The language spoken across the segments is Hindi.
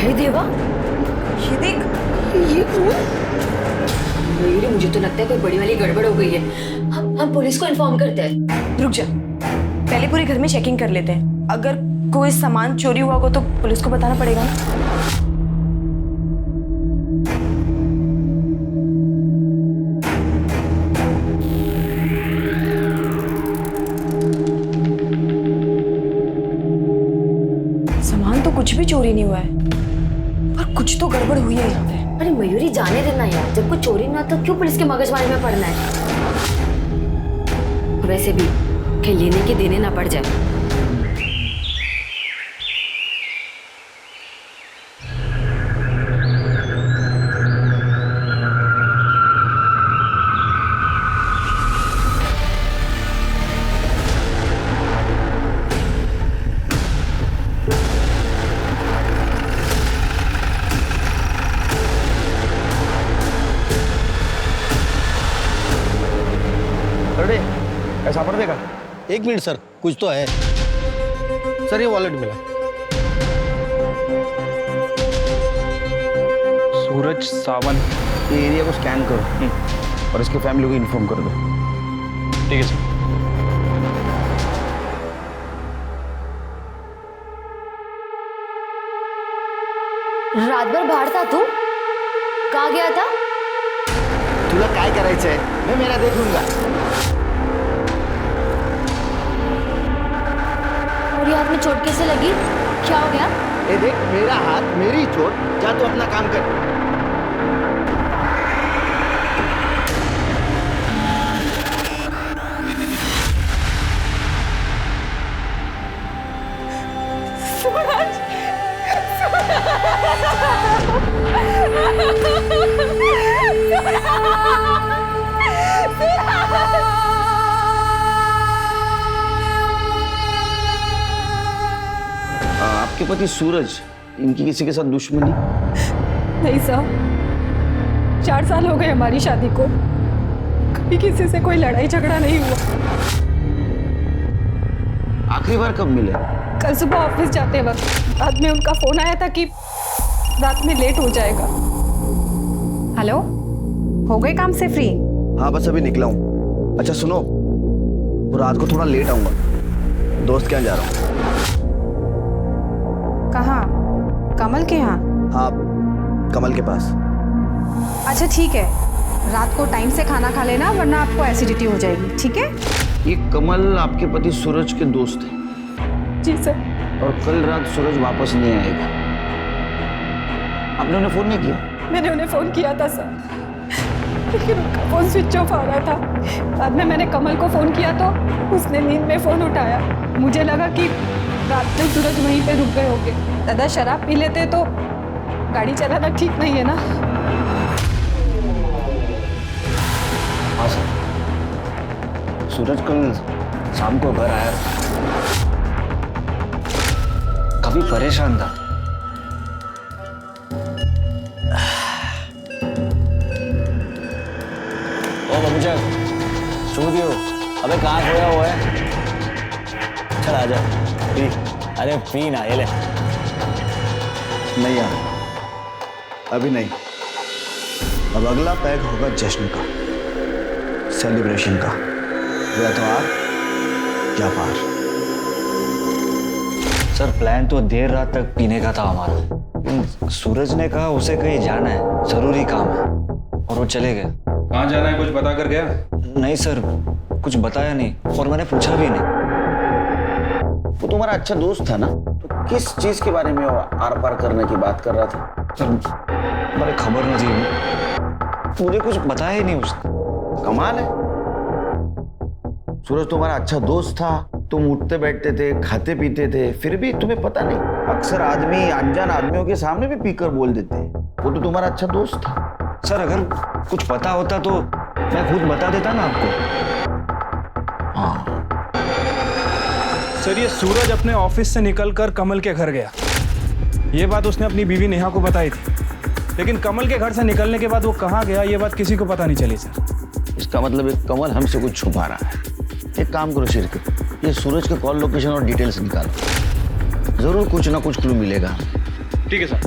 हे देवा, ये देख, ये खून। मयूरी, मुझे तो लगता है कोई बड़ी वाली गड़बड़ हो गई है। हम पुलिस को इन्फॉर्म करते हैं। रुक जा, पहले पूरे घर में चेकिंग कर लेते हैं। अगर कोई सामान चोरी हुआ हो तो पुलिस को बताना पड़ेगा ना। सामान तो कुछ भी चोरी नहीं हुआ है, पर कुछ तो गड़बड़ हुई है यहाँ पे। अरे मयूरी, जाने देना यार, जब कुछ चोरी ना तो क्यों पुलिस के मगजमारी में पड़ना है। वैसे भी कहीं लेने के देने ना पड़ जाए। ऐसा पड़ देगा। एक मिनट सर, कुछ तो है सर, ये वॉलेट मिला। सूरज सावन, ये एरिया को स्कैन करो और इसके फैमिली को इन्फॉर्म कर दो। ठीक है सर। रात भर बाहर था तू? कहाँ गया था? तुला काय करायचंय? मैं मेरा देख लूंगा। और ये हाथ में चोट कैसे लगी? क्या हो गया? ये देख, मेरा हाथ, मेरी चोट। जा तू अपना काम कर। आपके पति सूरज, इनकी किसी के साथ दुश्मनी? नहीं साहब, 4 साल हो गए हमारी शादी को, कभी किसी से कोई लड़ाई झगड़ा नहीं हुआ। आखिरी बार कब मिले? कल सुबह ऑफिस जाते वक्त बाद में उनका फोन आया था कि रात में लेट हो जाएगा। हेलो, हो गए काम से फ्री? हाँ, बस अभी निकला हूँ। अच्छा सुनो, वो रात को थोड़ा लेट आऊंगा, दोस्त के यहाँ जा रहा हूँ। कहाँ? कमल के यहाँ? हाँ, कमल के पास। अच्छा ठीक है, रात को टाइम से खाना खा लेना वरना आपको एसिडिटी हो जाएगी, ठीक है? ये कमल आपके पति सूरज के दोस्त हैं। जी सर। और कल रात सूरज वापस नहीं आएगा। आपने उन्हें फोन नहीं किया? मैंने उन्हें फोन किया था सर, लेकिन उनका फोन स्विच ऑफ आ रहा था। बाद में मैंने कमल को फोन किया तो उसने नींद में फोन उठाया। मुझे लगा कि रात में सूरज वहीं पे रुक गए होंगे। दादा शराब पी लेते तो गाड़ी चलाना ठीक नहीं है ना। हाँ सर, सूरज कल शाम को घर आया था, काफी परेशान था। ओ बाबूजा, सो दियो। अबे कहाँ खोया हुआ है? चल आजा, पी। अरे पी ना, ये ले। नहीं यार, अभी नहीं। अब अगला पैक होगा जश्न का, सेलिब्रेशन का। या तो आप या पार। सर, प्लान तो देर रात तक पीने का था हमारा। सूरज ने कहा उसे कहीं जाना है, जरूरी काम है, और वो चले गए। कहाँ जाना है कुछ बता कर गया? नहीं सर, कुछ बताया नहीं और मैंने पूछा भी नहीं। वो तुम्हारा अच्छा दोस्त था ना, तो किस चीज के बारे में वो आर पार करने की बात कर रहा था? सर, मुझे खबर नहीं थी, मुझे कुछ बताया ही नहीं उसने। कमाल है, सूरज तुम्हारा अच्छा दोस्त था, तुम उठते बैठते थे, खाते पीते थे, फिर भी तुम्हें पता नहीं। अक्सर आदमी अनजान आदमियों के सामने भी पीकर बोल देते हैं। वो तो तुम्हारा अच्छा दोस्त था। सर, अगर कुछ पता होता तो मैं खुद बता देता ना आपको। हाँ सर, ये सूरज अपने ऑफिस से निकलकर कमल के घर गया। ये बात उसने अपनी बीवी नेहा को बताई थी, लेकिन कमल के घर से निकलने के बाद वो कहाँ गया ये बात किसी को पता नहीं चली सर। इसका मतलब एक कमल हमसे कुछ छुपा रहा है। एक काम करो शिरकत, ये सूरज के कॉल लोकेशन और डिटेल्स निकालो, जरूर कुछ ना कुछ क्लू मिलेगा। ठीक है सर।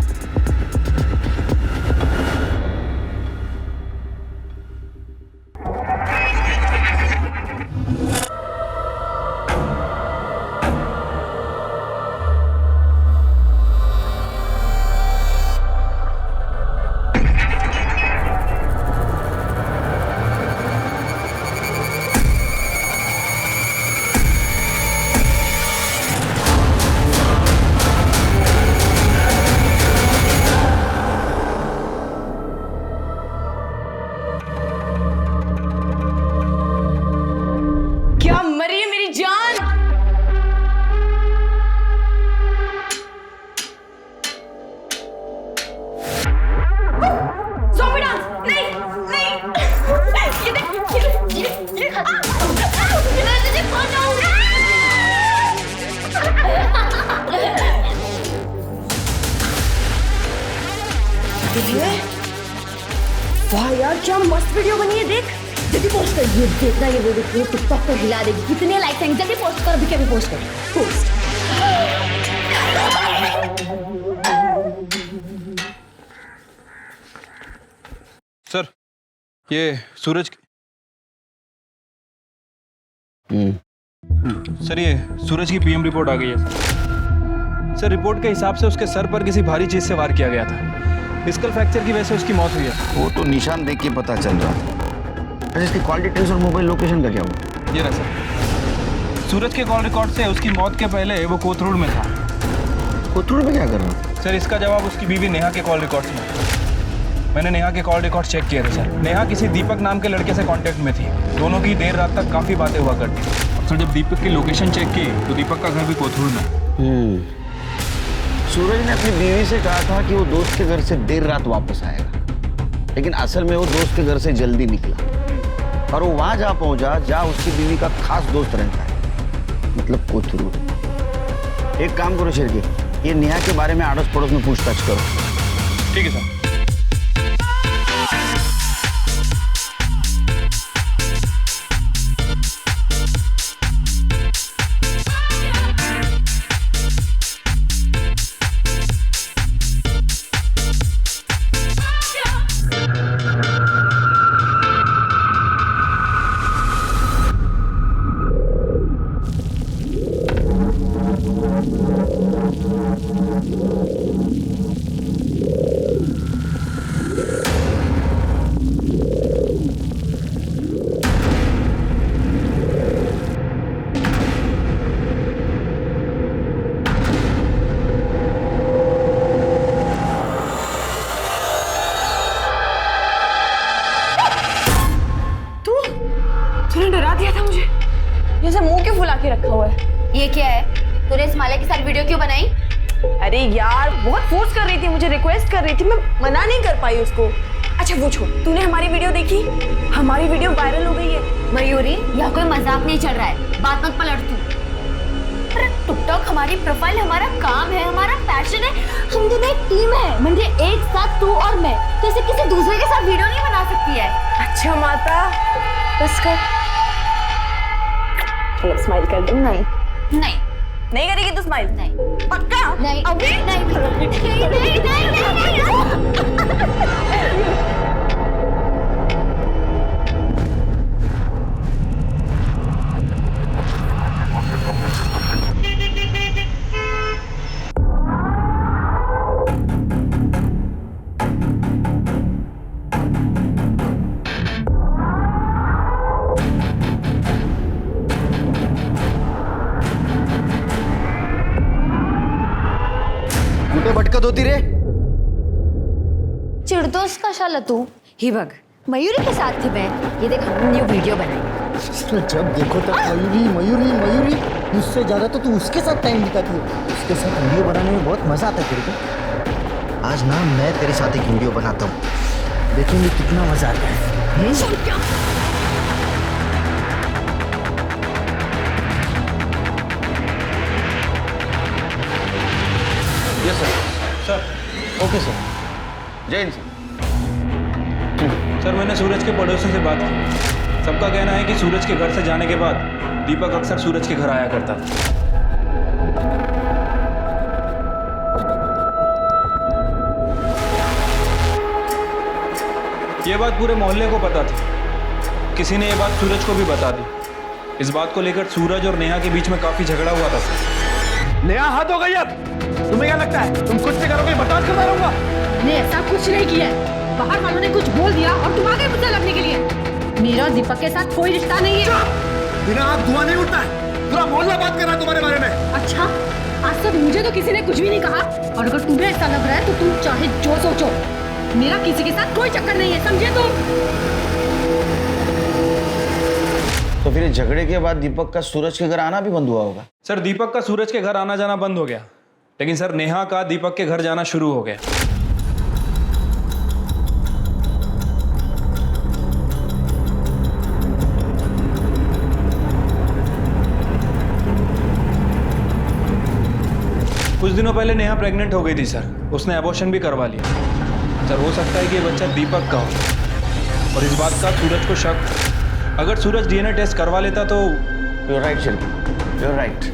वाह यार क्या मस्त वीडियो बनी है, देख जल्दी पोस्ट कर। ये देखना, ये वीडियो टिकटॉक पर हिला देगी। कितने लाइक्स आएंगे, जल्दी पोस्ट कर, अभी के अभी पोस्ट कर, पोस्ट। सर ये सूरज सर ये सूरज की पीएम रिपोर्ट आ गई है सर। रिपोर्ट के हिसाब से उसके सर पर किसी भारी चीज से वार किया गया था। स्कल फ्रैक्चर की वजह से उसकी मौत हुई है। वो तो निशान देख के पता चल रहा है। अच्छा, इसकी कॉल डिटेल्स और मोबाइल लोकेशन का क्या हुआ? ये रहा सर। सूरज के कॉल रिकॉर्ड से उसकी मौत के पहले वो कोथरूड में था। कोथरूड में क्या कर रहा? सर इसका जवाब उसकी बीवी नेहा के कॉल रिकॉर्ड्स में। मैंने नेहा के कॉल रिकॉर्ड चेक किए थे सर। नेहा किसी दीपक नाम के लड़के से कांटेक्ट में थी। दोनों की देर रात तक काफ़ी बातें हुआ करती। सर जब दीपक की लोकेशन चेक की तो दीपक का घर भी कोथरूड में। सूरज ने अपनी बीवी से कहा था कि वो दोस्त के घर से देर रात वापस आएगा, लेकिन असल में वो दोस्त के घर से जल्दी निकला और वो वहां जा पहुंचा जहां उसकी बीवी का खास दोस्त रहता है, मतलब कोथरूड। एक काम करो शेरगी, ये नेहा के बारे में आड़ोस पड़ोस में पूछताछ करो। ठीक है सर। जैसे मुंह क्यों फुला के रखा हुआ है? ये क्या है? तूने इस माले के साथ वीडियो क्यों बनाई? अरे यार बहुत फोर्स कर रही थी, मुझे रिक्वेस्ट कर रही थी, मैं मना नहीं कर पाई उसको। अच्छा वो छोड़, तूने हमारी वीडियो देखी? हमारी वीडियो वायरल हो गई है। मयूरी यहाँ कोई मजाक नहीं चल रहा है, बात मत पलट तू। अरे टिकटॉक हमारी प्रोफाइल, हमारा काम है, हमारा पैशन है। हम दोनों एक टीम है, म्हणजे एक साथ तू और मैं। तो ऐसे किसी दूसरे के साथ वीडियो नहीं बना सकती है। अच्छा माता बस कर, चलो स्माइल कर दो। नहीं नहीं नहीं करेगी तू स्माइल? नहीं पक्का? नहीं अभी नहीं नहीं नहीं नहीं। भटकत होती रे। चिढ़दोस का शाला तू ही बग। मयूरी के साथ थी मैं। ये देख हमने न्यू वीडियो बनाई। जब देखो तब मयूरी मयूरी मयूरी, उससे ज्यादा तो तू उसके साथ टाइम बिताती है। उसके साथ वीडियो बनाने में बहुत मजा आता है तेरे को। आज ना मैं तेरे साथ एक वीडियो बनाता हूँ, देखेंगे कितना मजा आता है। Yes sir. Sir okay sir. जय हिंद सर मैंने सूरज के पड़ोसियों से बात की। सबका कहना है कि सूरज के घर से जाने के बाद दीपक अक्सर सूरज के घर आया करता था। ये बात पूरे मोहल्ले को पता थी। किसी ने ये बात सूरज को भी बता दी। इस बात को लेकर सूरज और नेहा के बीच में काफी झगड़ा हुआ था सर। नेहा हद हो गई अब। तुम्हें क्या लगता है तुम कुछ नहीं करोगे, बर्दाश्त करता रहूंगा? मैंने ऐसा कुछ नहीं किया है। बाहर वालों ने कुछ बोल दिया और तुम आ गए मुझसे लड़ने के लिए। मेरा दीपक के साथ कोई रिश्ता नहीं है। बिना आग धुआं नहीं उठता है। पूरा मोहल्ला बात कर रहा है तुम्हारे बारे में। अच्छा, आज तक मुझे तो किसी ने कुछ भी नहीं कहा, और अगर तुम्हें ऐसा लग रहा है तो तुम चाहे जो सोचो, मेरा किसी के साथ कोई चक्कर नहीं है, समझे तुम? तो फिर झगड़े के बाद दीपक का सूरज के घर आना भी बंद हुआ होगा? सर दीपक का सूरज के घर आना जाना बंद हो गया, लेकिन सर नेहा का दीपक के घर जाना शुरू हो गया। कुछ दिनों पहले नेहा प्रेग्नेंट हो गई थी सर। उसने एबॉर्शन भी करवा लिया। सर हो सकता है कि ये बच्चा दीपक का हो और इस बात का सूरज को शक हो। अगर सूरज डीएनए टेस्ट करवा लेता तो you right Shilpi, you right.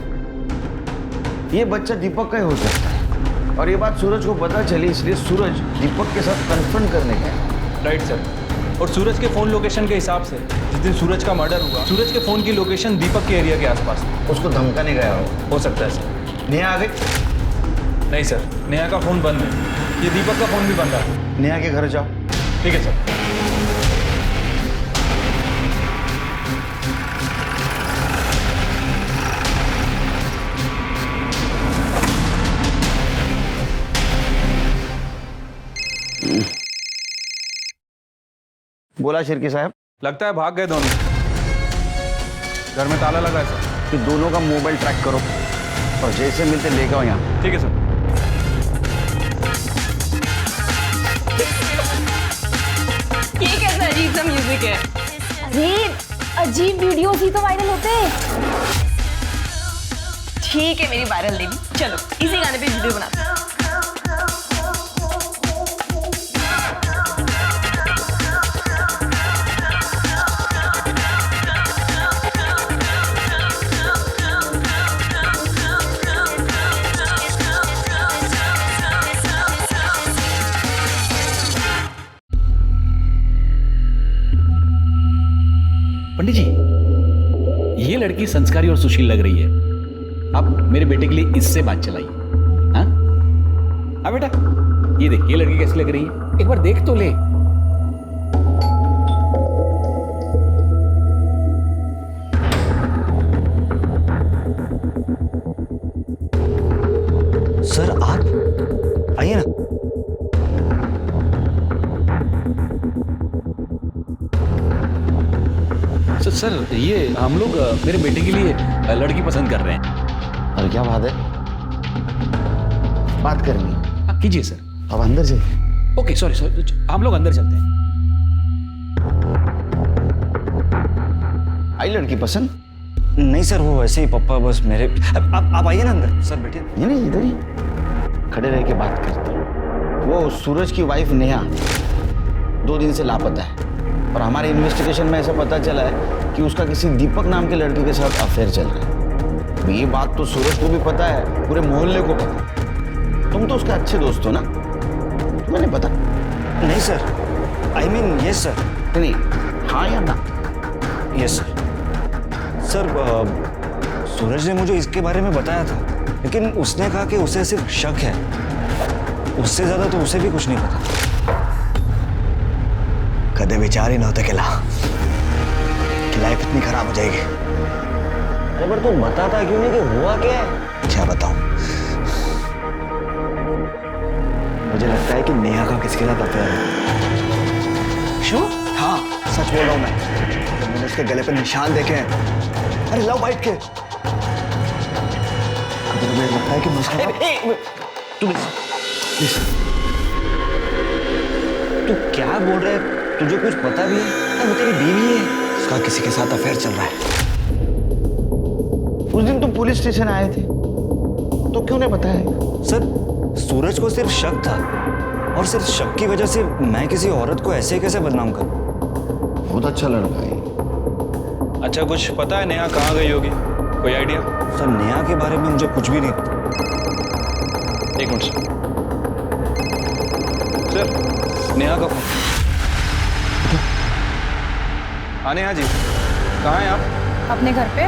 ये बच्चा दीपक का ही हो सकता है और ये बात सूरज को पता चली, इसलिए सूरज दीपक के साथ कन्फ्रंट करने गया। Right sir. और सूरज के फोन लोकेशन के हिसाब से जिस दिन सूरज का मर्डर हुआ, सूरज के फोन की लोकेशन दीपक के एरिया के आसपास थी। उसको धमकाने गया हो सकता है सर। नेहा आ गई? नहीं सर, नेहा का फोन बंद है, ये दीपक का फोन भी बंद है। नेहा के घर जाओ। ठीक है सर। बोला शिर्की साहब। लगता है भाग गए दोनों। घर में ताला लगा है सर। कि दोनों का मोबाइल ट्रैक करो और जैसे मिलते लेके आओ यहाँ। ठीक है सर। ये कैसा अजीब सा म्यूजिक है? अरे अजीब वीडियोस ही तो वायरल होते हैं। ठीक है मेरी वायरल देवी, चलो इसी गाने पे वीडियो बनाते हैं। पंडित जी, ये लड़की संस्कारी और सुशील लग रही है। आप मेरे बेटे के लिए इससे बात चलाइए। हाँ हाँ बेटा, ये देख, ये लड़की कैसी लग रही है, एक बार देख तो ले। सर आप आइए ना। सर ये हम लोग मेरे बेटे के लिए लड़की पसंद कर रहे हैं। और क्या बात है? बात करनी हाँ, कीजिए सर। अब अंदर जाइए। ओके सॉरी सॉरी, हम लोग अंदर चलते हैं। आई लड़की पसंद? नहीं सर, वो वैसे ही पप्पा बस मेरे। आप आइए ना अंदर। सर बैठिए। नहीं इधर ही खड़े रह के बात करते हैं। वो सूरज की वाइफ नेहा 2 दिन से लापता है और हमारे इन्वेस्टिगेशन में ऐसा पता चला है कि उसका किसी दीपक नाम के लड़के के साथ अफेयर चल रहा है। ये बात तो सूरज को भी पता है, पूरे मोहल्ले को पता है। तुम तो उसके अच्छे दोस्त हो ना, तुम्हें नहीं पता? नहीं sir, I mean yes sir. नहीं, हाँ या ना? Yes sir. सर सूरज ने मुझे इसके बारे में बताया था, लेकिन उसने कहा कि उसे सिर्फ शक है, उससे ज्यादा तो उसे भी कुछ नहीं पता। कदे विचार ही न होते किला कि लाइफ इतनी खराब हो जाएगी। अरे पर तू बताता क्यों नहीं कि हुआ क्या है? क्या बताऊं? मुझे लगता है कि नेहा का किसके साथ अफेयर है। क्यों? हाँ, सच बोल रहा हूं मैं। मैंने उसके गले पे निशान देखे हैं। अरे लव बाइट के। मुझे लगता है कि तू क्या बोल रहा है? तुझे कुछ पता भी है? वो तेरी बीवी है। उसका किसी के साथ अफेयर चल रहा है। उस दिन तुम पुलिस स्टेशन आए थे तो क्यों नहीं बताया? सर सूरज को सिर्फ शक था और सिर्फ शक की वजह से मैं किसी औरत को ऐसे कैसे बदनाम करूं? बहुत अच्छा लड़का है। अच्छा कुछ पता है नेहा कहाँ गई होगी? कोई आइडिया? सर नेहा के बारे में मुझे कुछ भी नहीं पता। एक मिनट सर, नेहा का फोन। हाँ नेहा जी, कहाँ हैं आप? अपने घर पे।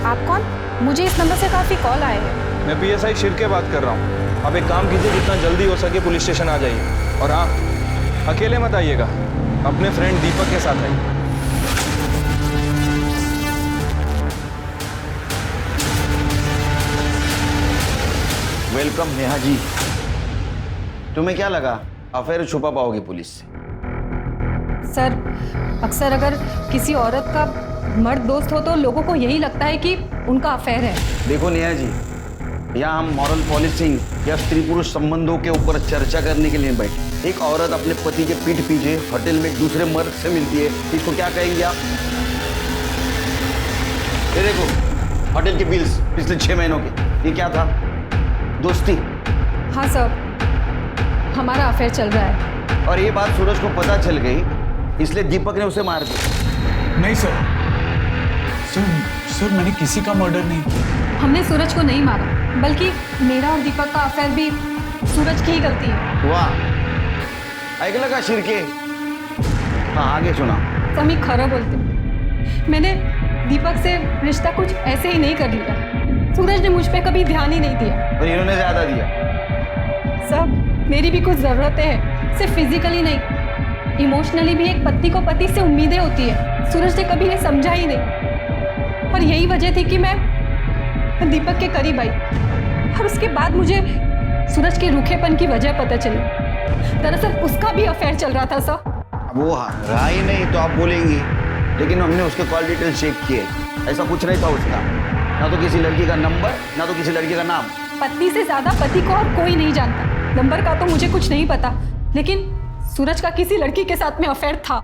आप कौन? मुझे इस नंबर से काफ़ी कॉल आए हैं। मैं पीएसआई शिर्के बात कर रहा हूँ। आप एक काम कीजिए, जितना जल्दी हो सके पुलिस स्टेशन आ जाइए। और हाँ, अकेले मत आइएगा, अपने फ्रेंड दीपक के साथ आइए। वेलकम नेहा जी। तुम्हें क्या लगा अफेयर छुपा पाओगी पुलिस से? सर अक्सर अगर किसी औरत का मर्द दोस्त हो तो लोगों को यही लगता है कि उनका अफेयर है। देखो नेहा जी, यहाँ हम मॉरल पॉलिसिंग या स्त्री पुरुष संबंधों के ऊपर चर्चा करने के लिए बैठे। एक औरत अपने पति के पीठ पीछे होटल में एक दूसरे मर्द से मिलती है, इसको क्या कहेंगे आप? ये देखो होटल के बिल्स पिछले 6 महीनों के, ये क्या था? दोस्ती। हाँ सर, हमारा अफेयर चल रहा है। और ये बात सूरज को पता चल गई, इसलिए दीपक ने उसे मार दिया। नहीं सर, सर मैंने किसी का मर्डर नहीं किया। हमने सूरज को नहीं मारा, बल्कि मेरा और दीपक का अफेयर भी सूरज की ही गलती है। वाह, ऐकलं का शिर्के? हाँ, आगे सुना। समी खरं बोलते, मैंने दीपक से रिश्ता कुछ ऐसे ही नहीं कर लिया। सूरज ने मुझ पे कभी ध्यान ही नहीं दिया। और इन्होंने ज्यादा दिया। सब मेरी भी कुछ ज़रूरतें हैं, सिर्फ फिजिकली नहीं, इमोशनली भी एक पति को पति से उम्मीदें होती है। सूरज ने कभी ये समझा ही नहीं, और यही वजह थी कि मैं दीपक के करीब आई। और उसके बाद मुझे सूरज के रूखेपन की वजह पता चली। दरअसल उसका भी अफेयर चल रहा था सर। वो रहा ही नहीं तो आप बोलेंगी, लेकिन हमने उसके कॉल डिटेल चेक किए, ऐसा कुछ नहीं था उसका। ना तो किसी लड़की का नंबर, ना तो किसी लड़की का नाम। पत्नी से ज्यादा पति को और कोई नहीं जानता। नंबर का तो मुझे कुछ नहीं पता, लेकिन सूरज का किसी लड़की के साथ में अफेयर था।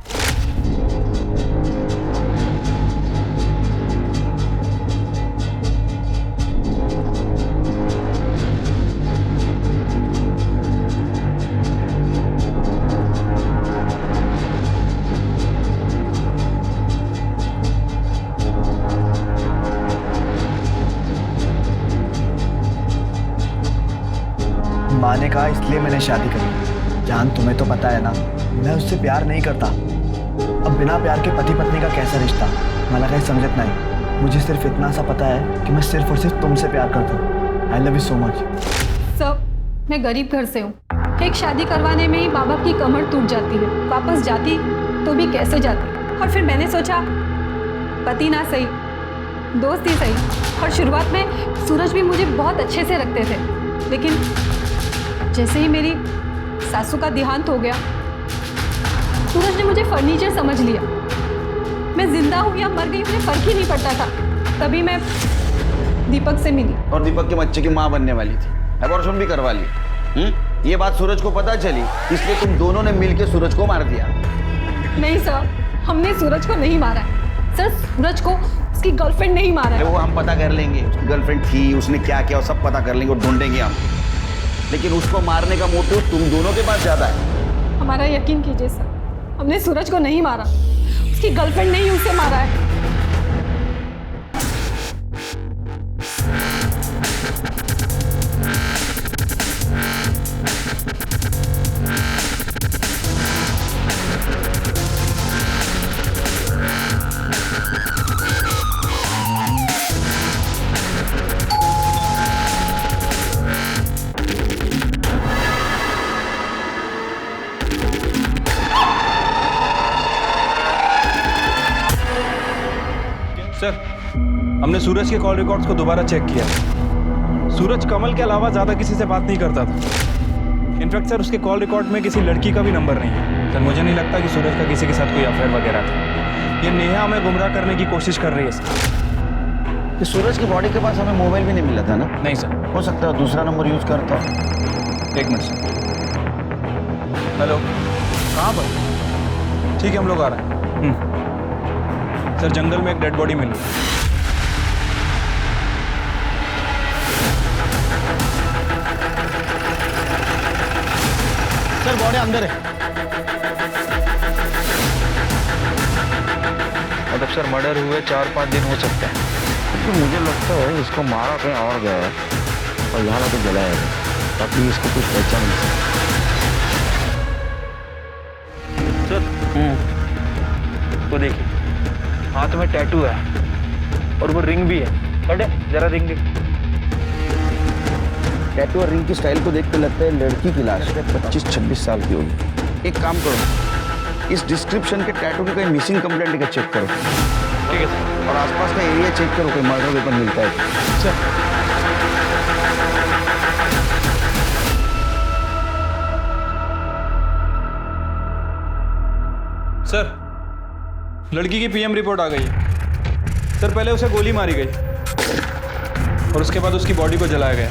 माँ ने कहा इसलिए मैंने शादी करी। जान, तुम्हें तो पता है ना, मैं उससे प्यार नहीं करता। अब बिना प्यार के पति पत्नी का कैसा रिश्ता? मला काही समझत नहीं। मुझे सिर्फ इतना सा पता है कि मैं सिर्फ और सिर्फ तुमसे प्यार करता हूँ। I love you so much. सब मैं गरीब घर से हूँ। एक शादी करवाने में ही माँ बाप की कमर टूट जाती है। वापस जाती तो भी कैसे जाती। और फिर मैंने सोचा पति ना सही, दोस्त ही सही। और शुरुआत में सूरज भी मुझे बहुत अच्छे से रखते थे, लेकिन जैसे ही मेरी सासू का देहांत हो गया, सूरज ने मुझे फर्नीचर समझ लिया। मैं जिंदा हूँ या मर गई मुझे फर्क ही नहीं पड़ता था। तभी मैं दीपक से मिली। और दीपक के बच्चे की माँ बनने वाली थी, अबॉर्शन भी करवा ली। ये बात सूरज को पता चली, इसलिए तुम दोनों ने मिलकर सूरज को मार दिया। नहीं सर, हमने सूरज को नहीं मारा है। सर, सूरज को उसकी गर्लफ्रेंड नहीं मारा है। वो हम पता कर लेंगे, उसकी गर्लफ्रेंड थी, उसने क्या किया, सब पता कर लेंगे और ढूंढेंगे हम। लेकिन उसको मारने का मोटिव तुम दोनों के पास ज्यादा है। हमारा यकीन कीजिए सर, हमने सूरज को नहीं मारा। उसकी गर्लफ्रेंड ने ही उसे मारा है। सर, हमने सूरज के कॉल रिकॉर्ड्स को दोबारा चेक किया। सूरज कमल के अलावा ज़्यादा किसी से बात नहीं करता था। इनफैक्ट सर, उसके कॉल रिकॉर्ड में किसी लड़की का भी नंबर नहीं है। सर, मुझे नहीं लगता कि सूरज का किसी के साथ कोई अफेयर वगैरह था। ये नेहा हमें गुमराह करने की कोशिश कर रही है सर। कि सूरज की बॉडी के पास हमें मोबाइल भी नहीं मिला था ना? नहीं सर। हो सकता है दूसरा नंबर यूज करता। एक मिनट सर। हेलो, कहाँ पर? ठीक है, हम लोग आ रहे हैं। सर, जंगल में एक डेड बॉडी मिली। सर, बॉडी अंदर है। मतलब सर, मर्डर हुए 4-5 दिन हो सकते हैं। तो मुझे लगता है इसको मारा कहीं और गया है और यहाँ तो जलाया है, ताकि इसको कुछ पहचान नहीं सके। सर, वो देखिए, हाथ में टैटू है और वो रिंग भी है। बड़े जरा रिंग देख। टैटू और रिंग की स्टाइल को देख के लगता है लड़की की लाश है, 25-26 साल की होगी। एक काम करो, इस डिस्क्रिप्शन के टैटू की कहीं मिसिंग कंप्लेंट का चेक करो। ठीक है सर। और आसपास का एरिया चेक करो, कोई मर्डर वेपन मिलता है सर। सर, लड़की की पीएम रिपोर्ट आ गई है। सर, पहले उसे गोली मारी गई और उसके बाद उसकी बॉडी को जलाया गया।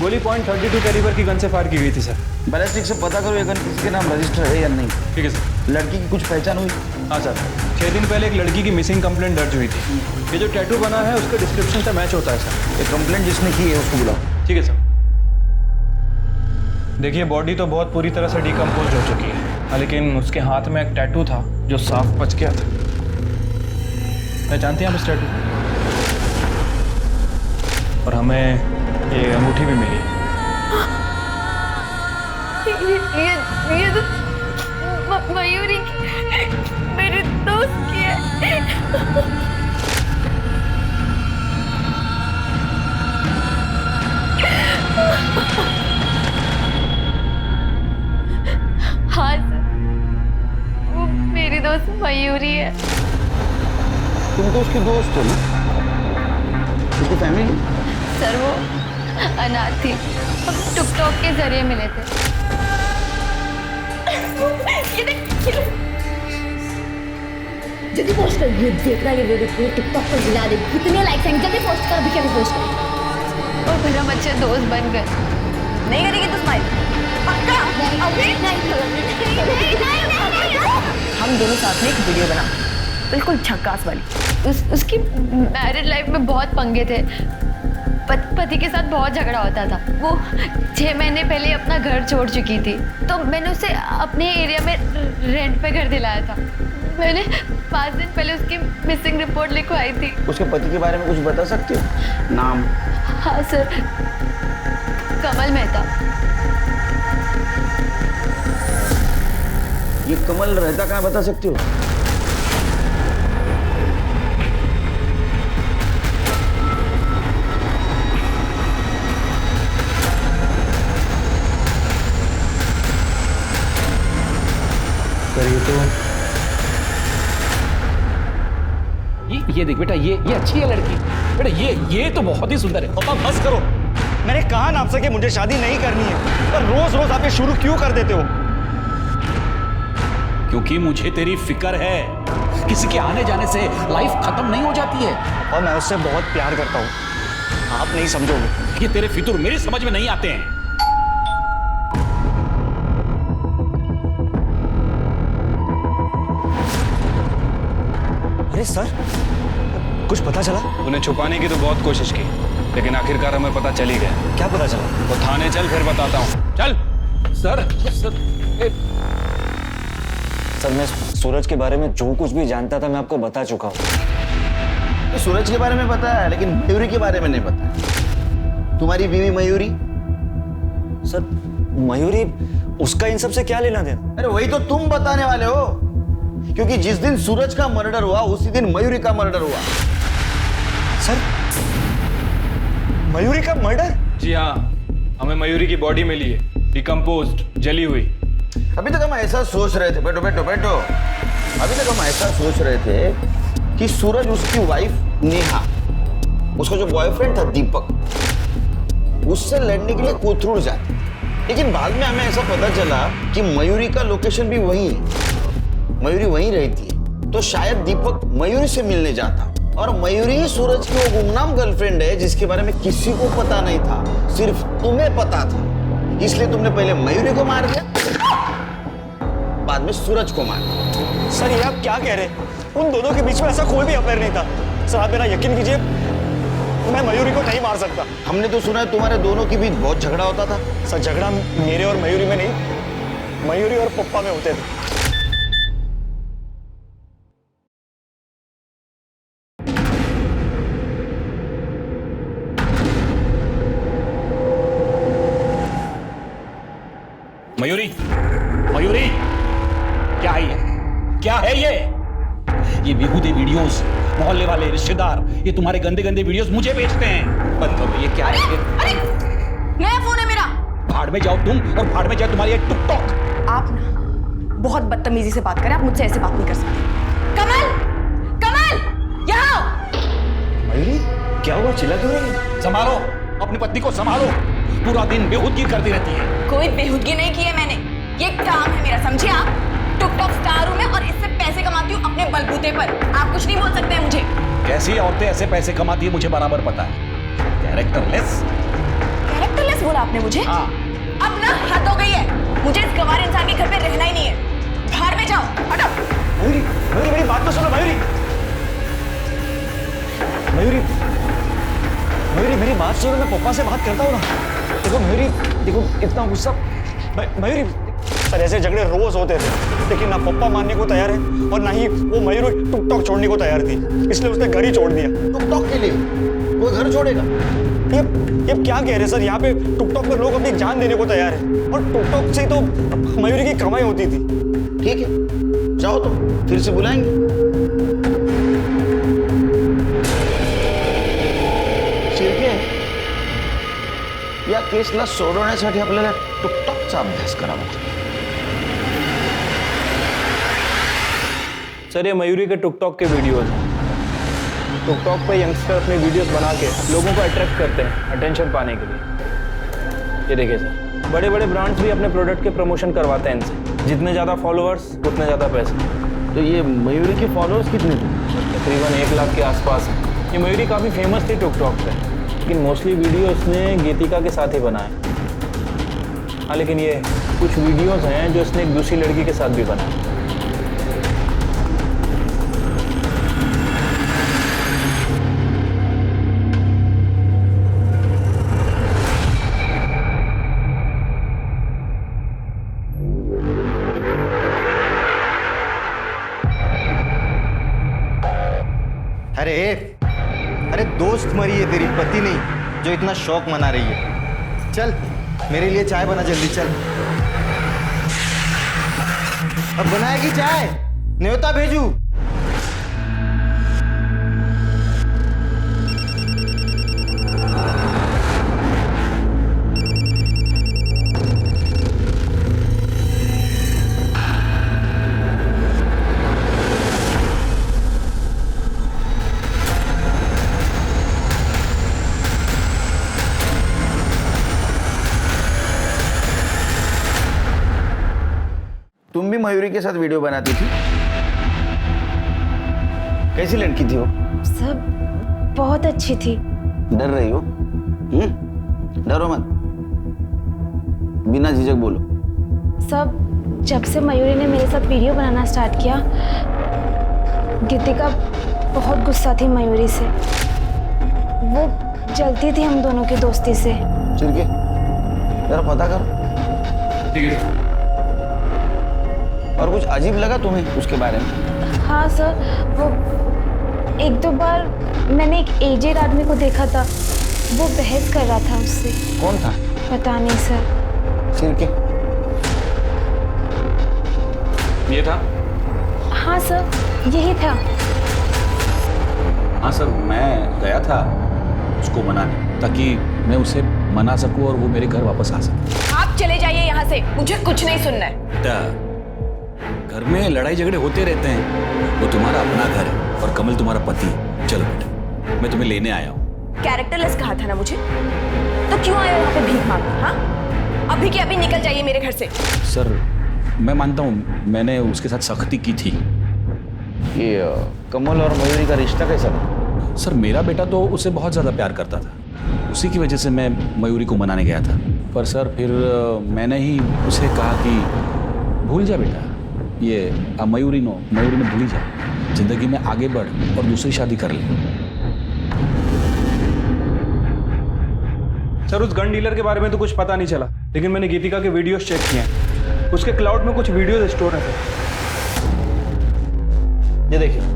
गोली .32 कैलिबर की गन से फायर की गई थी सर। बैलिस्टिक से पता करो ये गन किसी के नाम रजिस्टर है या नहीं। ठीक है सर। लड़की की कुछ पहचान हुई? हाँ सर, 6 दिन पहले एक लड़की की मिसिंग कंप्लेंट दर्ज हुई थी। ये जो टैटू बना है उसके डिस्क्रिप्शन से मैच होता है सर। ये कंप्लेंट जिसने की है उसको बुलाओ। ठीक है सर। देखिए बॉडी तो बहुत पूरी तरह से डिकम्पोज हो चुकी है, लेकिन उसके हाथ में एक टैटू था जो साफ बच गया था। पहचानते हैं आप उस टैटू को? और हमें ये अंगूठी भी मिली। ये तो मयूरी मेरे दोस्त की है। हाँ सर, वो मेरी दोस्त मयूरी है। तुम तो उसकी दोस्त हो ना? उसकी फैमिली? सर वो अनाथ थी, हम टिकटॉक के जरिए मिले थे। जल्दी पोस्ट कर, ये देखना ये वीडियो पूरे टिकटॉक पर हिला दे। कितने लाइक्स आएंगे, जल्दी पोस्ट कर, अभी क्या पोस्ट कर। और फिर हम अच्छे दोस्त बन गए। नहीं करेगी तो स्माइल पक्का? हम दोनों साथ में एक वीडियो बना, बिल्कुल झक्कास वाली। उसकी मैरिड लाइफ में बहुत पंगे थे। पति के साथ बहुत झगड़ा होता था। वो 6 महीने पहले अपना घर छोड़ चुकी थी, तो मैंने उसे अपने एरिया में रेंट पे घर दिलाया था। मैंने 5 दिन पहले उसकी मिसिंग रिपोर्ट लिखवाई थी। उसके पति के बारे में कुछ बता सकती हो? नाम? हाँ सर, कमल मेहता। ये कमल रहता कहाँ, बता सकती हो? करिए तो ये देख बेटा, ये अच्छी है लड़की। बेटा ये तो बहुत ही सुंदर है। पापा बस करो, मैंने कहा ना आपसे कि मुझे शादी नहीं करनी है, पर रोज रोज आप ये शुरू क्यों कर देते हो? क्योंकि मुझे तेरी फिक्र है। किसी के आने जाने से लाइफ खत्म नहीं हो जाती है। और मैं उससे बहुत प्यार करता हूँ, आप नहीं समझोगे। ये तेरे फितूर मेरी समझ में नहीं आते हैं। अरे सर, कुछ पता चला? उन्हें छुपाने की तो बहुत कोशिश की, लेकिन आखिरकार हमें पता चल ही गया। क्या पता चला? तो थाने चल, फिर बताता हूँ। चल। सर सर मैं सूरज के बारे में जो कुछ भी जानता था मैं आपको बता चुका हूँ। सूरज के बारे में पता है, लेकिन मयूरी के बारे में नहीं पता। तुम्हारी बीवी मयूरी? सर मयूरी, उसका इन सब से क्या लेना देना? अरे वही तो तुम बताने वाले हो, क्योंकि जिस दिन सूरज का मर्डर हुआ उसी दिन मयूरी का मर्डर हुआ। सर मयूरी का मर्डर? जी हाँ, हमें मयूरी की बॉडी मिली है, डिकम्पोज्ड, जली हुई। अभी तक हम ऐसा सोच रहे थे, बैठो बैठो बैठो, अभी तक हम ऐसा सोच रहे थे कि सूरज उसकी वाइफ नेहा, उसका जो बॉयफ्रेंड था दीपक, उससे लड़ने के लिए कोथरूड जाते। लेकिन बाद में हमें ऐसा पता चला कि मयूरी का लोकेशन भी वही है, मयूरी वहीं रहती है। तो शायद दीपक मयूरी से मिलने जाता, और मयूरी ही सूरज की वो गुमनाम गर्लफ्रेंड है जिसके बारे में किसी को पता नहीं था, सिर्फ तुम्हें पता था। इसलिए तुमने पहले मयूरी को मार दिया, बाद में सूरज को मार दिया। सर ये आप क्या कह रहे हैं? उन दोनों के बीच में ऐसा कोई भी अफेयर नहीं था। सर आप मेरा यकीन कीजिए, मैं मयूरी को नहीं मार सकता। हमने तो सुना है तुम्हारे दोनों के बीच बहुत झगड़ा होता था। सर झगड़ा मेरे और मयूरी में नहीं, मयूरी और पप्पा में होते थे। मयूरी, मयूरी, क्या है ये? क्या है ये? ये बेहूदे वीडियोस, मोहल्ले वाले, रिश्तेदार, ये तुम्हारे गंदे गंदे वीडियोस मुझे भेजते हैं। बंद करो, ये क्या है? अरे नया फोन है मेरा। भाड़ में जाओ तुम, और भाड़ में जाए तुम्हारी ये टिकटॉक। आप ना बहुत बदतमीजी से बात करें, आप मुझसे ऐसे बात नहीं कर सकते। कमल, कमल, यहाँ आओ। मयूरी क्या हुआ, चिल्ला क्यों रही है? संभालो अपनी पत्नी को, संभालो। पूरा दिन बेहूदगी करती रहती है। कोई बेहूदगी नहीं की है मैंने, ये काम है मेरा, समझे आप? टिकटॉक स्टार हूं मैं और इससे पैसे कमाती हूँ अपने बलबूते पर। आप कुछ नहीं बोल सकते हैं मुझे। कैसी औरतें ऐसे पैसे कमाती है मुझे बराबर पता है। कैरेक्टरलेस। कैरेक्टरलेस बोला आपने मुझे? हाँ। अब ना हद हो गई है, मुझे इस गंवार इंसान के घर पे रहना ही नहीं है। बाहर में जाओ, हटो। मयूरी, मयूरी मेरी बात तो सुनो। मयूरी, मयूरी, मयूरी मेरी बात सुनो, मैं पापा से बात करता हूँ ना। देखो मयूरी, देखो इतना गुस्सा मयूरी, सर ऐसे झगड़े रोज होते थे, लेकिन ना पप्पा मानने को तैयार है और ना ही वो मयूरी टुकटॉक छोड़ने को तैयार थी, इसलिए उसने घर ही छोड़ दिया। टुकटॉक के लिए वो घर छोड़ेगा? ये क्या कह रहे हैं सर, यहाँ पे टुकटॉक पे लोग अपनी जान देने को तैयार है और टुकटॉक से तो मयूरी की कमाई होती थी। ठीक है, जाओ तो फिर से बुलाएंगे। शिर्के, या केसला सोडवण्यासाठी आपल्याला टुकटॉकचा अभ्यास करावा। सर ये मयूरी के टिकटॉक के वीडियोस हैं। टिकटॉक पे यंगस्टर अपने वीडियोस बना के लोगों को अट्रैक्ट करते हैं अटेंशन पाने के लिए। ये देखिए सर, बड़े बड़े ब्रांड्स भी अपने प्रोडक्ट के प्रमोशन करवाते हैं इनसे। जितने ज़्यादा फॉलोअर्स उतने ज़्यादा पैसे। तो ये मयूरी के फॉलोअर्स कितने थे? तकरीबन 1 लाख के आसपास है। ये मयूरी काफ़ी फेमस थी टिकटॉक पे, लेकिन मोस्टली वीडियो इसने गीतिका के साथ ही बनाए। हाँ, लेकिन ये कुछ वीडियोस हैं जो इसने एक दूसरी लड़की के साथ भी बनाए। अरे दोस्त मरी है तेरी, पति नहीं, जो इतना शौक मना रही है। चल मेरे लिए चाय बना जल्दी, चल। अब बनाएगी चाय? न्योता भेजू? तुम भी मयूरी के साथ वीडियो बनाती थी? कैसी लड़की थी वो? सब बहुत अच्छी थी। डर रही हो? डरो मत, बिना झिझक बोलो। सब जब से मयूरी ने मेरे साथ वीडियो बनाना स्टार्ट किया, गीतिका बहुत गुस्सा थी मयूरी से। वो जलती थी हम दोनों की दोस्ती से। चिरके, जरा पता करो। ठीक है। और कुछ अजीब लगा तुम्हें उसके बारे में? हाँ सर, वो 1-2 बार मैंने एक एजेड आदमी को देखा था, वो बहस कर रहा था उससे। कौन था? पता नहीं सर। चिरके, ये था? हाँ सर, यही था। हाँ सर, मैं गया था उसको मनाने, ताकि मैं उसे मना सकूं और वो मेरे घर वापस आ सके। आप चले जाइए यहाँ से, मुझे कुछ नहीं सुनना है। बेटा, घर में लड़ाई झगड़े होते रहते हैं, वो तुम्हारा अपना घर है और कमल तुम्हारा पति। चलो बेटा, मैं तुम्हें लेने आया हूँ। कैरेक्टरलेस कहा था ना मुझे, तो क्यों आए यहाँ पे भीख मांगने? हाँ, अभी के अभी निकल जाइए मेरे घर से। सर, मैं मानता हूँ मैंने उसके साथ सख्ती की थी। ये कमल और मयूरी का रिश्ता कैसा था? सर, मेरा बेटा तो उससे बहुत ज़्यादा प्यार करता था, उसी की वजह से मैं मयूरी को मनाने गया था। पर सर, फिर मैंने ही उसे कहा कि भूल जा बेटा, ये मयूरी ने भूल जा, जिंदगी में आगे बढ़ और दूसरी शादी कर ले। सर, उस गन डीलर के बारे में तो कुछ पता नहीं चला, लेकिन मैंने गीतिका के वीडियोस चेक किए हैं। उसके क्लाउड में कुछ वीडियोस स्टोर हैं। ये देखिए।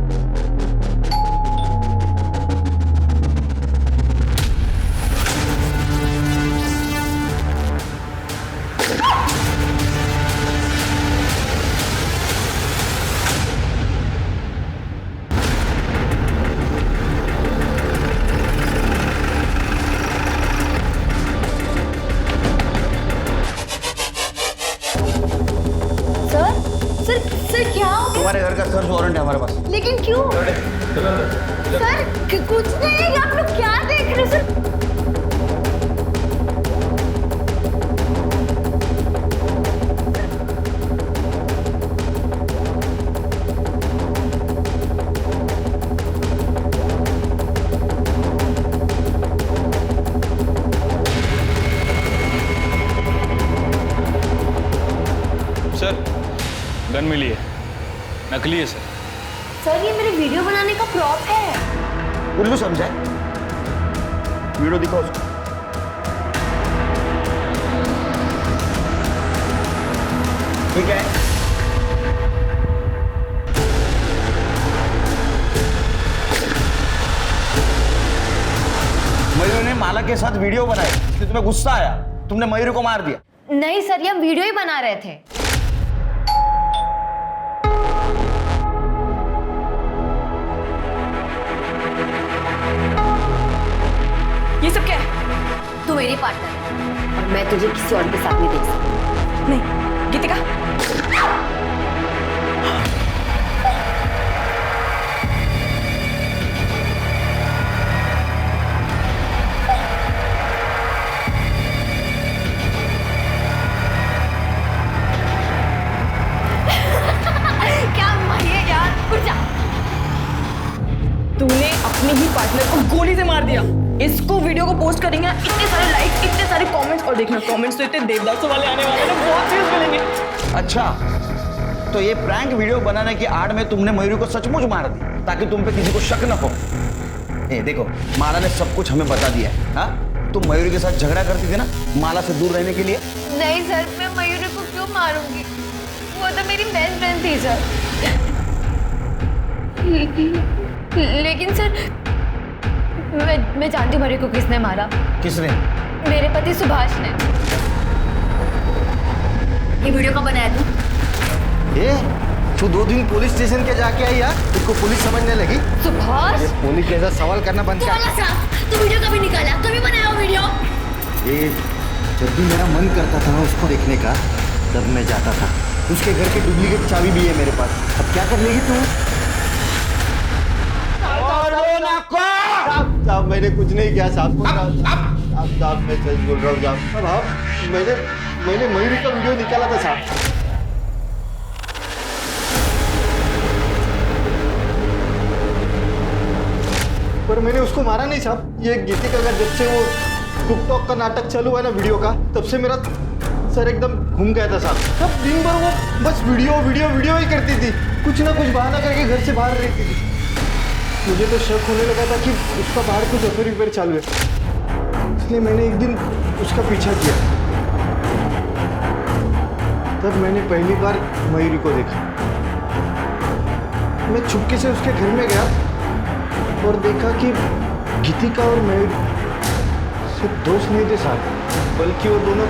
सर क्या हो गया? तुम्हारे घर का सर्च वारंट है हमारे पास। लेकिन क्यों? सर कुछ नहीं, आप लोग क्या देख रहे हैं सर? सर, गन मिली है, नकली है सर। सर, ये मेरे वीडियो बनाने का प्रॉप है। उल्लू समझा? वीडियो दिखाओ उसको। ठीक है? मयूरी ने माला के साथ वीडियो बनाई, इसलिए तुम्हें गुस्सा आया, तुमने मयूरी को मार दिया। नहीं सर, ये हम वीडियो ही बना रहे थे। ये सब क्या है? तू मेरी पार्टनर है और मैं तुझे किसी और के साथ नहीं देख सकती। नहीं गीतिका, क्या मारिए यार, उठ जा। तूने अपने ही पार्टनर को गोली से मार दिया। इसको वीडियो को पोस्ट करेंगे, इतने सारे लाइक, इतने सारे कमेंट्स, और देखना कमेंट्स तो इतने देवदासों वाले आने वाले हैं, बहुत व्यूज मिलेंगे। अच्छा, तो ये प्रैंक वीडियो बनाने की आड़ में तुमने मयूरी को सचमुच मार दी ताकि तुम पे किसी को शक न हो। ए देखो, माला ने सब कुछ हमें बता दिया है। हाँ, तुम मयूरी के साथ झगड़ा करती थी ना माला से दूर रहने के लिए। नहीं सर, मैं मयूरी को क्यों मारूंगी? वो तो मेरी बेस्ट फ्रेंड थी सर। लेकिन सर, मैं जानती हूँ मयूरी को किसने मारा। किसने? मेरे पति सुभाष ने। ये वीडियो कब बनाया तू? तू 2 दिन पुलिस स्टेशन के जाके आई यार, तुझको पुलिस समझने लगी? सुभाष, पुलिस जैसा सवाल करना बंद तू कर। वाला सा, तू वीडियो कभी निकाला? कभी बनाया वो वीडियो? जब भी मेरा मन करता था ना उसको देखने का, तब मैं जाता था। उसके घर की डुप्लीकेट चाबी भी है मेरे पास। अब क्या कर लेगी तू? साहब मैंने कुछ नहीं किया साहब। साहब मैं सच बोल रहा हूँ साहब। मैंने मयूरी का वीडियो निकाला था साहब। पर मैंने उसको मारा नहीं साहब। ये गीतिका का जब से वो टिकटॉक का नाटक चालू हुआ ना वीडियो का, तब से मेरा सर एकदम घूम गया था साहब। सब दिन भर वो बस वीडियो ही करती थी, कुछ ना कुछ बहाना करके घर से बाहर रहती थी। मुझे तो शक होने लगा था कि उसका बाहर कुछ अफेयर चालू है, इसलिए मैंने एक दिन उसका पीछा किया। तब मैंने पहली बार मयूरी को देखा। मैं चुपके से उसके घर में गया और देखा कि गीतिका और मयूरी सिर्फ दोस्त नहीं थे साहब, बल्कि वो दोनों।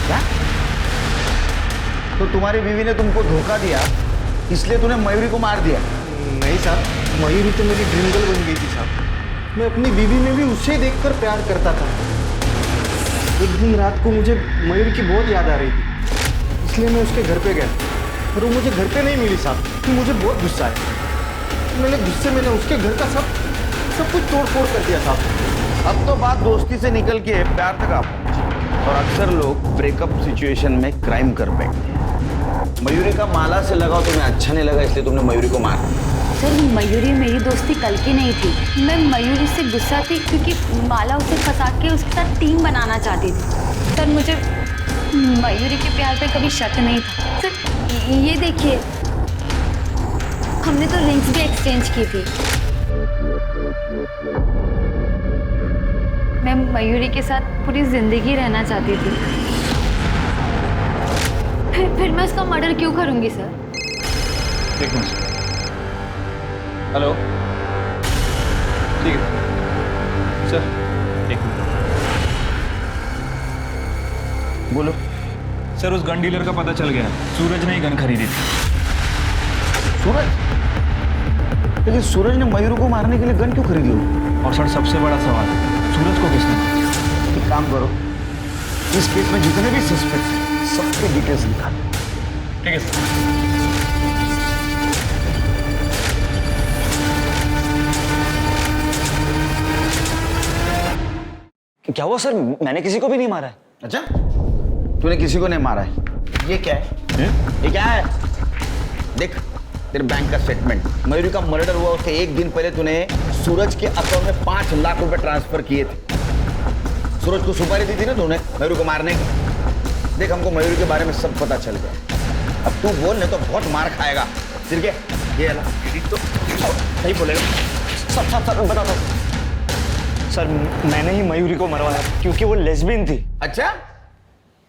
क्या? तो तुम्हारी बीवी ने तुमको धोखा दिया, इसलिए तूने मयूरी को मार दिया? नहीं साहब, मयूरी तो मेरी ड्रीम गर्ल बन गई थी साहब। मैं अपनी बीवी में भी उसे देखकर प्यार करता था। एक दिन रात को मुझे मयूरी की बहुत याद आ रही थी, इसलिए मैं उसके घर पे गया और वो मुझे घर पे नहीं मिली साहब। तो मुझे बहुत गुस्सा आया। गुस्से में उसके घर का सब कुछ तोड़ फोड़ कर दिया साहब। अब तो बात दोस्ती से निकल के प्यार तक आ पहुंची और अक्सर लोग ब्रेकअप सिचुएशन में क्राइम कर बैठते हैं। मयूरी का माला से लगाव तुम्हें अच्छा नहीं लगा, इसलिए तुमने मयूरी को मारा। सर, मयूरी मेरी दोस्ती कल की नहीं थी। मैं मयूरी से गुस्सा थी क्योंकि माला उसे फंसा के उसके साथ टीम बनाना चाहती थी। सर, मुझे मयूरी के प्यार पे कभी शक नहीं था। सर, ये देखिए, हमने तो रिंग्स भी एक्सचेंज की थी। मैं मयूरी के साथ पूरी जिंदगी रहना चाहती थी। फिर मैं उसका मर्डर क्यों करूंगी सर? एक मिनट। हेलो, ठीक है सर, एक मिनट। बोलो। सर, उस गन डीलर का पता चल गया, सूरज ने ही गन खरीदी थी। सूरज? लेकिन सूरज ने मयूरी को मारने के लिए गन क्यों खरीदी हो? और सर, सबसे बड़ा सवाल, सूरज को किसने मारा? एक काम करो, इस केस में जितने भी सस्पेक्ट हैं सबके डिटेल्स निकालो। ठीक है सर। क्या हुआ सर? मैंने किसी को भी नहीं मारा है। अच्छा, तूने किसी को नहीं मारा है? ये क्या है? ये क्या है? देख, तेरे बैंक का स्टेटमेंट। मयूरी का मर्डर हुआ उसके एक दिन पहले तूने सूरज के अकाउंट में 5 लाख रुपए ट्रांसफर किए थे। सूरज को सुपारी दी थी ना तूने मयूरी को मारने की। देख, हमको मयूरी के बारे में सब पता चल गया। अब तू बोल, नहीं तो बहुत मार खाएगा। सिर्फ ये तो सही बोलेगा। सर बता दो सर, मैंने ही मयूरी को मरवाया क्योंकि वो लेस्बियन थी। अच्छा,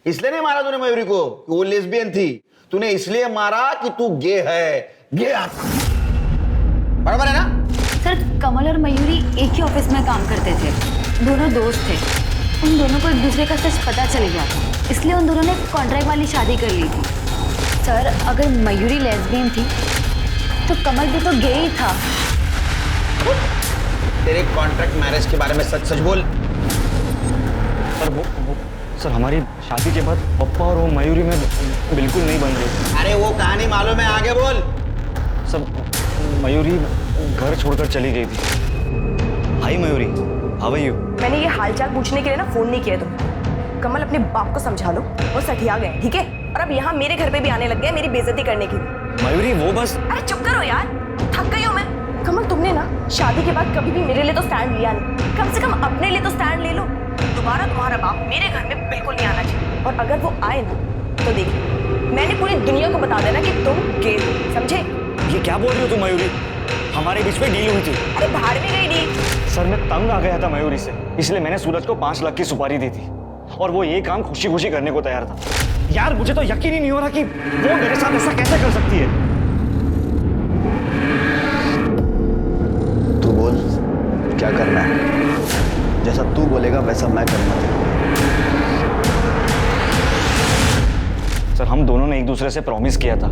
इसलिए नहीं मारा तूने मयूरी को कि वो लेस्बियन थी, तूने इसलिए मारा कि तू गे है। गे बराबर है ना? सर कमल और मयूरी एक ही ऑफिस में काम करते थे, दोनों दोस्त थे। उन दोनों को एक दूसरे का सच पता चल गया था, इसलिए उन दोनों ने कॉन्ट्रैक्ट वाली शादी कर ली थी। सर अगर मयूरी लेस्बियन थी तो कमल भी तो गे ही था। तेरे कॉन्ट्रैक्ट मैरिज के बारे में सच सच बोल। सर हमारी शादी के बाद पप्पा और वो मयूरी में बिल्कुल नहीं बन रही। अरे वो कहानी मालूम है, आगे बोल। सर मयूरी घर छोड़कर चली गई थी। हाय मयूरी, हाउ आर यू? मैंने ये हालचाल पूछने के लिए ना फोन नहीं किया तुम्हें। कमल अपने बाप को समझा लो, वो सठिया गए, ठीक है? और अब यहाँ मेरे घर पे भी आने लग गए मेरी बेइज्जती करने के लिए। मयूरी वो बस। अरे चुप करो यार, थक गई हूँ मैं। कमल तुमने ना शादी के बाद कभी भी मेरे लिए तो स्टैंड लिया नहीं, कम से कम अपने लिए तो स्टैंड ले लो। दोबारा तुम्हारा बाप मेरे घर में बिल्कुल नहीं आना चाहिए, और अगर वो आए ना तो देखिए मैंने पूरी दुनिया को बता देना कि तुम गे हो, समझे? ये क्या बोल रही हो तुम मयूरी? हमारे बीच में डील हुई थी। अरे बाहर में गई डील। सर मैं तंग आ गया था मयूरी से, इसलिए मैंने सूरज को 5 लाख की सुपारी दी थी और वो ये काम खुशी खुशी करने को तैयार था। यार मुझे तो यकीन ही नहीं हो रहा कि वो मेरे साथ ऐसा कैसे कर सकती है। तू बोल क्या करना है, जैसा तू बोलेगा वैसा मैं करूंगा। सर हम दोनों ने एक दूसरे से प्रॉमिस किया था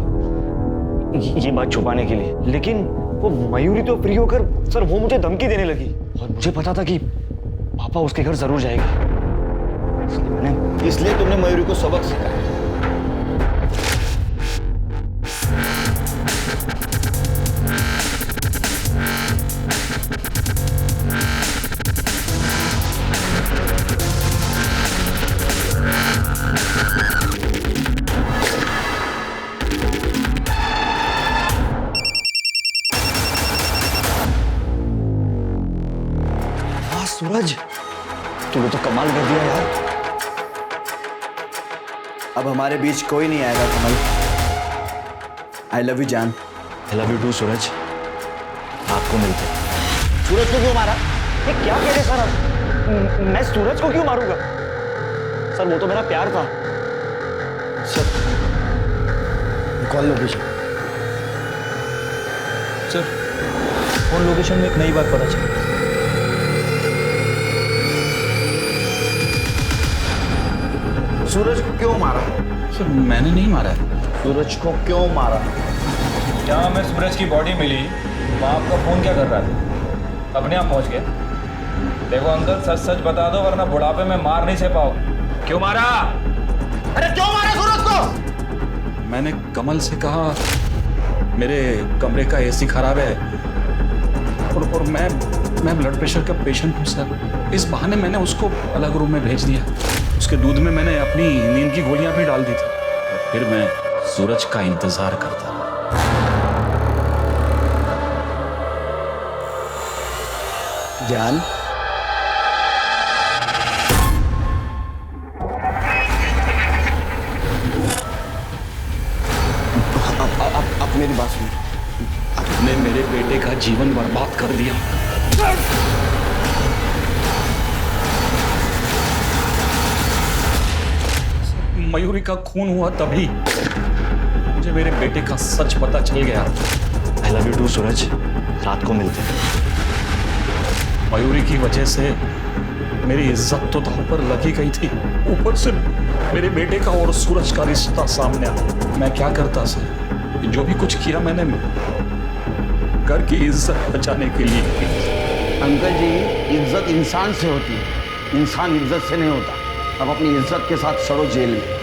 ये बात छुपाने के लिए, लेकिन वो मयूरी तो फ्री होकर सर वो मुझे धमकी देने लगी और मुझे पता था कि पापा उसके घर जरूर जाएगी, इसलिए तुमने मयूरी को सबक सिखाया। सूरज तूने तो कमाल कर दिया यार। अब हमारे बीच कोई नहीं आएगा कमल। आई लव यू जान। आई लव यू टू सूरज। रात को मिलते। सूरज को क्यों मारा? ये क्या कह रहे सर? मैं सूरज को क्यों मारूंगा? सर वो तो मेरा प्यार था। Sir call location. Sir phone location में एक नई बात पता चली। सूरज को क्यों मारा? सर मैंने नहीं मारा है। सूरज को क्यों मारा? जहाँ हमें सूरज की बॉडी मिली वहाँ आपका फोन क्या कर रहा था? अपने आप पहुँच गया। देखो अंकल सच सच बता दो वरना बुढ़ापे में मार नहीं सह पाओ। क्यों मारा? अरे क्यों मारा सूरज को? मैंने कमल से कहा मेरे कमरे का एसी खराब है और मैं ब्लड प्रेशर का पेशेंट हूँ सर। इस बहाने मैंने उसको अलग रूम में भेज दिया। उसके दूध में मैंने अपनी नींद की गोलियां भी डाल दी थी। फिर मैं सूरज का इंतजार करता रहा। जान अब मेरी बात सुन। आपने मेरे बेटे का जीवन बर्बाद कर दिया। मयूरी का खून हुआ तभी मुझे मेरे बेटे का सच पता चल गया। आई लव यू टू सूरज। रात को मिलते हैं। मयूरी की वजह से मेरी इज्जत तो दांव पर लगी गई थी, ऊपर से मेरे बेटे का और सूरज का रिश्ता सामने आया। मैं क्या करता सर? जो भी कुछ किया मैंने घर की इज्जत बचाने के लिए की। अंकल जी इज्जत इंसान से होती है, इंसान इज्जत से नहीं होता। अब अपनी इज्जत के साथ सड़ो जेल में।